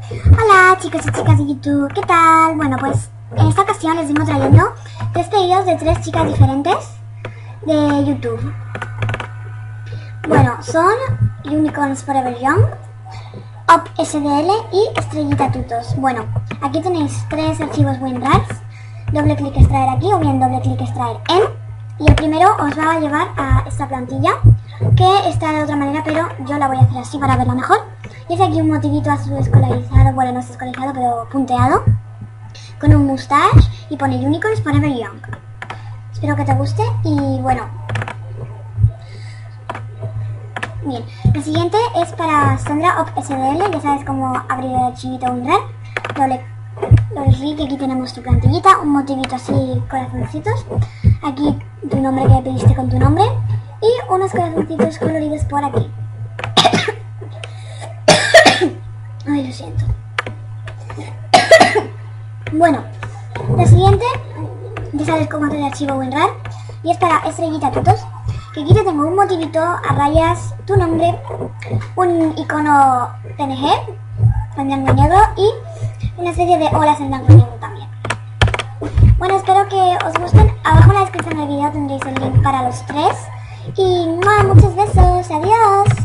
Hola chicos y chicas de YouTube, ¿qué tal? Bueno, pues en esta ocasión les vengo trayendo 3 pedidos de 3 chicas diferentes de YouTube. Bueno, son Unicorns Forever Young, Up SDL y Estrellita Tutos. Bueno, aquí tenéis 3 archivos WinRAR, doble clic extraer aquí o bien doble clic extraer en. Y el primero os va a llevar a esta plantilla, que está de otra manera, pero yo la voy a hacer así para verla mejor. Y es aquí un motivito azul escolarizado, bueno, no es escolarizado, pero punteado, con un mustache y pone Unicorns Forever Young. Espero que te guste y bueno. Bien, la siguiente es para Sandra Up SDL, ya sabes cómo abrir el archivito WinRAR. Doble clic, aquí tenemos tu plantillita, un motivito así, corazoncitos. Aquí tu nombre que pediste con tu nombre y unos corazoncitos coloridos por aquí. Ay, lo siento. Bueno, la siguiente, ya sabes cómo hacer el archivo WinRAR y es para Estrellita Tutos, que aquí te tengo un motivito a rayas, tu nombre, un icono PNG en blanco y negro y una serie de olas en blanco y negro también. Bueno, espero que os gusten. Abajo en la descripción del video tendréis el link para los 3 y muchos besos, adiós.